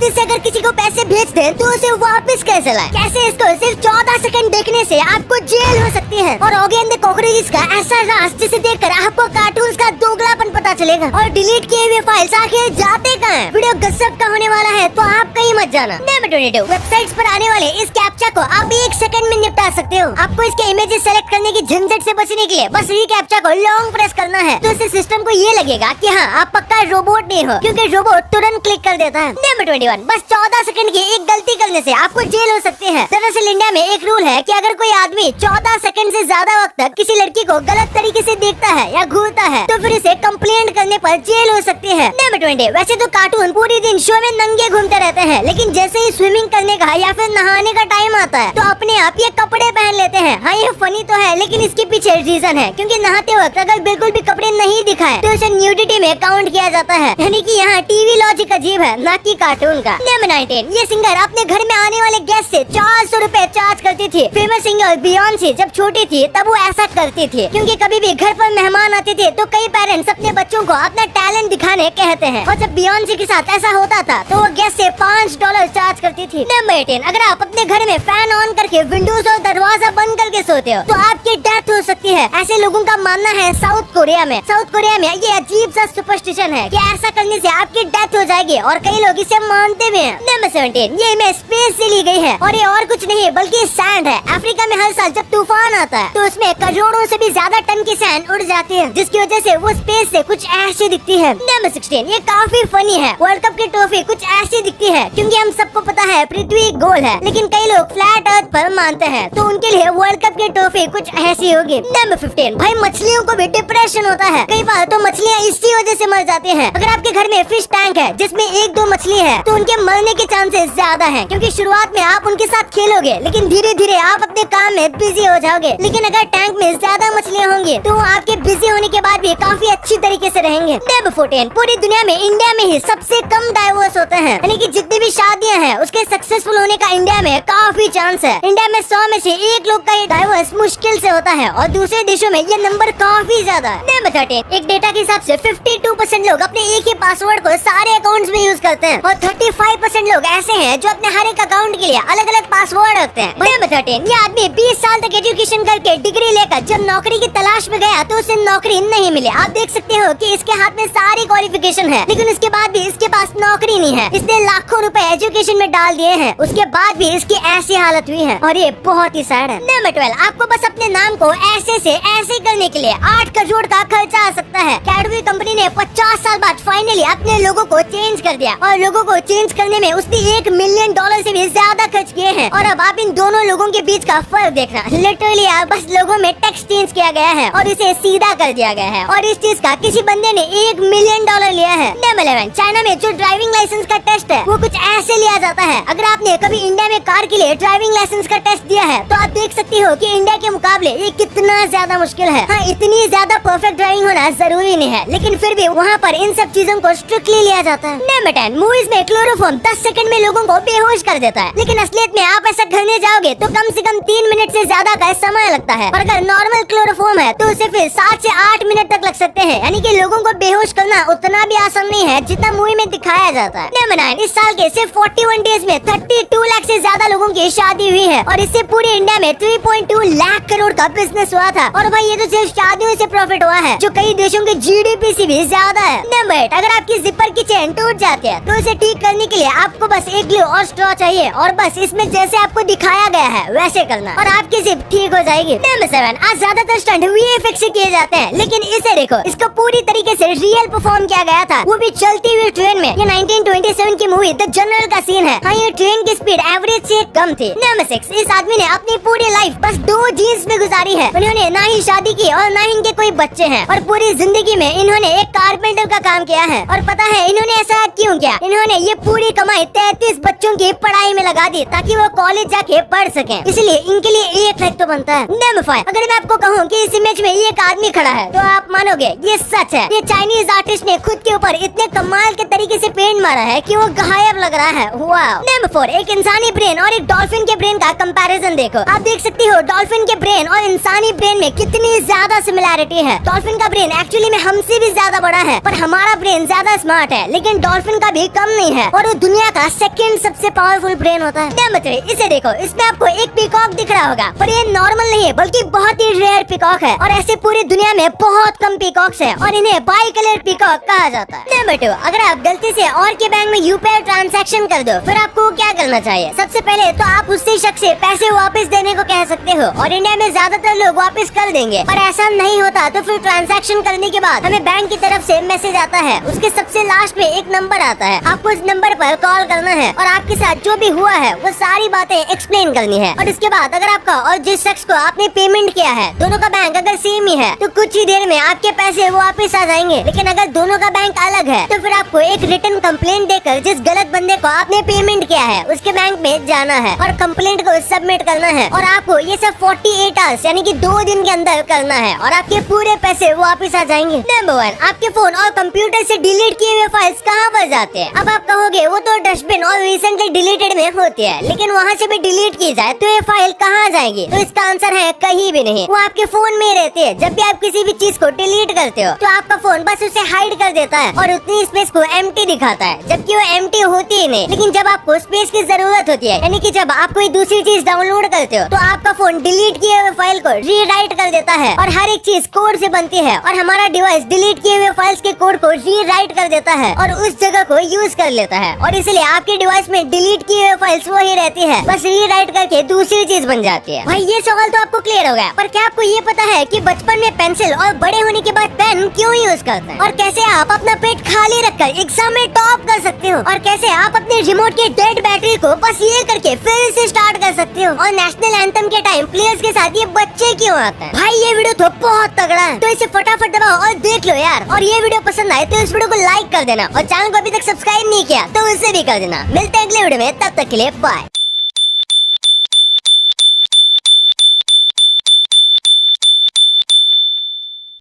गलती से अगर किसी को पैसे भेज दे तो उसे वापस कैसे लाए? कैसे इसको सिर्फ 14 सेकंड देखने से आपको जेल हो सकती है। और ऑगी एंड द कॉकरोचेस का ऐसा राज जिसे देखकर आपको कार्टून्स का दोगलापन पता चलेगा। और डिलीट किए हुए फाइल्स आखिर जाते कहाँ हैं? वीडियो गजब का होने वाला है तो आप कहीं मत जाना। नंबर 22, वेबसाइट्स पर आने वाले इस कैप्चा को आप 1 सेकंड में निपटा सकते हो। आपको इसके इमेजेस सेलेक्ट करने की झंझट से बचने के लिए बस ये कैप्चा को लॉन्ग प्रेस करना है, तो इससे सिस्टम को ये लगेगा कि हाँ आप पक्का रोबोट नहीं हो, क्योंकि रोबोट तुरंत क्लिक कर देता है। नंबर 21, बस 14 सेकंड की एक गलती करने से आपको जेल हो सकती है। दरअसल इंडिया में एक रूल है कि अगर कोई आदमी 14 सेकंड से ज्यादा वक्त तक किसी लड़की को गलत तरीके से देखता है या घूरता है तो फिर इसे कंप्लेंट करने पर जेल हो सकती है। नंबर 20, वैसे तो कार्टून पूरी दिन शो में नंगे घूमते रहते हैं, लेकिन जैसे ही स्विमिंग करने का या फिर नहाने का टाइम आता है तो अपने आप ये कपड़े पहन लेते हैं। हाँ ये फनी तो है, लेकिन इसके पीछे रीजन है, क्योंकि नहाते वक्त अगर बिल्कुल भी कपड़े नहीं दिखाए तो उसे न्यूडिटी में काउंट किया जाता है। यानी कि यहाँ टीवी लॉजिक अजीब है, न कि कार्टून का। नंबर 19, ये सिंगर अपने घर में आने वाले गेस्ट से 400 रुपए चार्ज करती थी। फेमस सिंगर बियॉन्से जब छोटी थी तब वो ऐसा करती थी, क्योंकि कभी भी घर पर मेहमान आते थे तो कई पेरेंट्स अपने बच्चों को अपना टैलेंट दिखाने कहते हैं, और जब बियॉन्से के साथ ऐसा होता था तो वो गेस्ट से $5 चार्ज करती थी। नंबर 18, अगर आप अपने घर में फैन ऑन करके विंडोज और दरवाजा बंद करके सोते हो तो आपकी डेथ हो सकती है। ऐसे लोगों का मानना है साउथ कोरिया में ये अजीब सा सुपरस्टिशन है कि ऐसा करने से आपकी डेथ हो जाएगी, और कई लोग इसे मानते भी हैं। नंबर 17, ये इमेज स्पेस से ली गई है, और ये और कुछ नहीं बल्कि सैंड है। अफ्रीका में हर साल जब तूफान आता है तो उसमें करोड़ों से भी ज्यादा टन की सैंड उड़ जाती है, जिसकी वजह से वो स्पेस से कुछ ऐसी दिखती है। नंबर 16, ये काफी फनी है। वर्ल्ड कप की ट्रॉफी कुछ ऐसी दिखती है, क्योंकि हम सबको पता है पृथ्वी गोल है, लेकिन कई लोग फ्लैट अर्थ पर मानते हैं, तो उनके लिए वर्ल्ड कप की ट्रॉफी कुछ ऐसी होगी। नंबर 15, भाई मछलियों को भी डिप्रेशन होता है। कई बार तो मछलियाँ इसी वजह से मर जाती हैं। अगर आपके घर में फिश टैंक है जिसमें 1-2 मछली है तो उनके मरने के चांसेस ज्यादा हैं, क्योंकि शुरुआत में आप उनके साथ खेलोगे, लेकिन धीरे धीरे आप अपने काम में बिजी हो जाओगे। लेकिन अगर टैंक में ज्यादा मछलियाँ होंगी तो आपके बिजी होने के बाद भी काफी अच्छी तरीके से रहेंगे। नंबर 14, पूरी दुनिया में इंडिया में ही सबसे कम डाइवोर्स होते हैं, यानी कि जितनी भी शादियां हैं उसके सक्सेसफुल होने का इंडिया में काफी चांस है। इंडिया में 100 में से 1 लोग का ये डाइवोर्स मुश्किल से होता है, और दूसरे देशों में ये नंबर काफी ज्यादा है। नंबर 13, एक डेटा के हिसाब से 52% लोग अपने एक ही पासवर्ड को सारे अकाउंट्स में यूज करते हैं, और 35% लोग ऐसे हैं जो अपने हर एक अकाउंट के लिए अलग अलग पासवर्ड रखते हैं। नंबर 13, ये आदमी 20 साल तक एजुकेशन करके डिग्री लेकर जब नौकरी की तलाश में गया तो उसे नौकरी नहीं मिली। आप देख सकते हो कि इसके हाथ में सारी क्वालिफिकेशन है, लेकिन उसके बाद भी इसके पास नौकरी नहीं है। इसने लाखों रुपए एजुकेशन में डाल दिए हैं, उसके बाद भी इसकी ऐसी हालत हुई है, और ये बहुत ही सैड है। नंबर 12, आपको बस अपने नाम को ऐसे से ऐसे करने के लिए 8 करोड़ का खर्चा आ सकता है। कैडबरी कंपनी ने 50 साल बाद फाइनली अपने लोगो को चेंज कर दिया, और लोगो को चेंज करने में उसने $1 मिलियन से भी ज्यादा खर्च किए हैं। और अब आप इन दोनों लोगों के बीच का फर्क देखना, लिटरली बस लोगों में टेक्स्ट चेंज किया गया है और इसे सीधा कर दिया गया है, और इस चीज का किसी बंदे ने $1 मिलियन लिया है। नंबर 11, चाइना में जो ड्राइविंग लाइसेंस का टेस्ट है वो कुछ ऐसे लिया जाता है। अगर आपने कभी इंडिया में कार के लिए ड्राइविंग लाइसेंस का टेस्ट दिया है तो आप देख सकती हो कि इंडिया के मुकाबले ये कितना ज्यादा मुश्किल है। हाँ, इतनी ज्यादा परफेक्ट ड्राइविंग होना जरूरी नहीं है, लेकिन फिर भी वहाँ पर इन सब चीजों को स्ट्रिक्टली लिया जाता है। नंबर 10, मूवीज में क्लोरोफॉर्म 10 सेकंड में लोगों को बेहोश कर देता है, लेकिन असलियत में आप ऐसा करने जाओगे तो कम से कम 3 मिनट से ज्यादा का समय लगता है, और अगर नॉर्मल क्लोरोफॉर्म है तो उसे फिर 7 से 8 मिनट तक लग सकते हैं। यानी कि लोगों को बेहोश करना उतना भी आसान नहीं है जितना मूवी में दिखाया जाता है। नंबर 9, इस साल के सिर्फ 41 डेज में 32 लाख से ज्यादा लोगों की शादी हुई है, और इससे पूरे इंडिया में 3.2 लाख करोड़ का बिजनेस हुआ था। और भाई ये तो सिर्फ शादियों से प्रॉफिट हुआ है, जो कई देशों के GDP से भी ज्यादा है। नंबर 8, अगर आपकी जिपर की चेन टूट जाती है तो उसे ठीक करने के लिए आपको बस एक ग्लू और स्ट्रॉ चाहिए, और बस इसमें जैसे आपको दिखाया गया है वैसे करना, और आपकी जिप ठीक हो जाएगी। नंबर 7, आज ज्यादातर स्टंट VFX से किए जाते हैं, लेकिन इसे देखो, इसको पूरी तरीके से रियल परफॉर्म किया गया था, वो भी चलती हुई ट्रेन में। ये 1927 की मूवी द जनरल का सीन है। हाँ, ये ट्रेन की स्पीड एवरेज से कम थी। नंबर 6, इस आदमी ने अपनी पूरी लाइफ बस 2 जीन्स में गुजारी है। उन्होंने ना ही शादी की और ना ही इनके कोई बच्चे हैं, और पूरी जिंदगी में इन्होंने एक कारपेंटर का काम किया है। और पता है इन्होंने ऐसा क्यों किया? इन्होंने ये पूरी कमाई 33 बच्चों की पढ़ाई में लगा दी ताकि वो कॉलेज जाके पढ़ सकें, इसलिए इनके लिए 1 लाख तो बनता है। नंबर 5, अगर मैं आपको कहूँ कि इस इमेज में एक आदमी खड़ा है तो आप मानोगे ये सच है। ये चाइनीज आर्टिस्ट ने खुद के ऊपर इतने कमाल के तरीके से पेंट मारा है कि वो गायब लग रहा है। वाह, बताओ। नंबर 4, एक इंसानी ब्रेन और एक डॉल्फिन के ब्रेन का कंपैरिजन देखो। आप देख सकती हो डॉल्फिन के ब्रेन और इंसानी ब्रेन में कितनी ज्यादा सिमिलैरिटी है। डॉल्फिन का ब्रेन एक्चुअली में हमसे भी ज्यादा बड़ा है, पर हमारा ब्रेन ज्यादा स्मार्ट है, लेकिन डॉल्फिन का भी कम नहीं है, और वो दुनिया का सेकंड सबसे पावरफुल ब्रेन होता है। नंबर 3, इसे देखो, इसमें आपको एक पीकॉक दिख रहा होगा, पर ये नॉर्मल नहीं है बल्कि बहुत ही रेयर पीकॉक है, और ऐसे पूरी दुनिया में बहुत कम पीकॉक्स है, और इन्हें बाई कलर पीकॉक कहा जाता है। नंबर 2, अगर आप गलती से और के बैंक में यूपीआई ट्रांजैक्शन कर दो, फिर आपको क्या करना चाहिए? सबसे पहले तो आप उससे शख्स से पैसे वापस देने को कह सकते हो, और इंडिया में ज्यादातर लोग वापस कर देंगे, पर ऐसा नहीं होता तो फिर ट्रांजैक्शन करने के बाद हमें बैंक की तरफ से मैसेज आता है, उसके सबसे लास्ट में एक नंबर आता है, आपको उस नंबर पर कॉल करना है और आपके साथ जो भी हुआ है वो सारी बातें एक्सप्लेन करनी है, और इसके बाद अगर आपका और जिस शख्स को आपने पेमेंट किया है दोनों का बैंक अगर सेम ही है तो कुछ ही देर में आपके पैसे वापस आ जाएंगे। लेकिन अगर दोनों का बैंक अलग है तो फिर आपको एक रिटन कंप्लेंट देकर जिस गलत बंदे को आपने पेमेंट किया है उसके बैंक में जाना है और कंप्लेंट को सबमिट करना है, और आपको ये सब 48 आवर्स यानी कि 2 दिन के अंदर करना है, और आपके पूरे पैसे वापस आ जाएंगे। नंबर 1, आपके फोन और कंप्यूटर से डिलीट किए हुए फाइल्स कहाँ पर जाते हैं? अब आप कहोगे वो तो डस्टबिन और रिसेंटली डिलीटेड में होती है, लेकिन वहाँ से भी डिलीट की जाए तो ये फाइल कहाँ जाएगी? तो इसका आंसर है कहीं भी नहीं, वो आपके फोन में रहती है। जब भी आप किसी भी चीज को डिलीट करते हो तो आपका फोन बस उसे हाइड कर देता है और उतनी स्पेस को एम्प्टी दिखाता है, जबकि वो एम्प्टी होती ही नहीं। लेकिन जब आपको स्पेस की जरूरत होती है, यानी कि जब आप कोई दूसरी चीज डाउनलोड करते हो, तो आपका फोन डिलीट किए हुए फाइल को रीराइट कर देता है, और हर एक चीज कोड से बनती है, और हमारा डिवाइस डिलीट किए हुए फाइल्स के कोड को रीराइट कर देता है और उस जगह को यूज कर लेता है, और इसलिए आपके डिवाइस में डिलीट किए हुए फाइल्स वही रहती है, बस रीराइट करके दूसरी चीज बन जाती है। भाई ये सवाल तो आपको क्लियर हो गया, पर क्या आपको ये पता है कि बचपन में पेंसिल और बड़े होने के बाद पेन क्यों यूज करते हैं, और कैसे आप अपना पेट खाली रखकर एग्जाम में टॉप कर सकते हो, और कैसे आप अपने रिमोट के डेड बैटरी को बस ये करके फिर से स्टार्ट कर सकते हो, और नेशनल एंथम के टाइम प्लेयर्स के साथ ये बच्चे क्यों आते हैं? भाई ये वीडियो तो बहुत तगड़ा है, तो इसे फटाफट दबाओ और देख लो यार। और ये वीडियो पसंद आए तो इस वीडियो को लाइक कर देना, और चैनल को अभी तक सब्सक्राइब नहीं किया तो उसे भी कर देना। मिलते हैं अगले वीडियो में, तब तक के लिए बाय।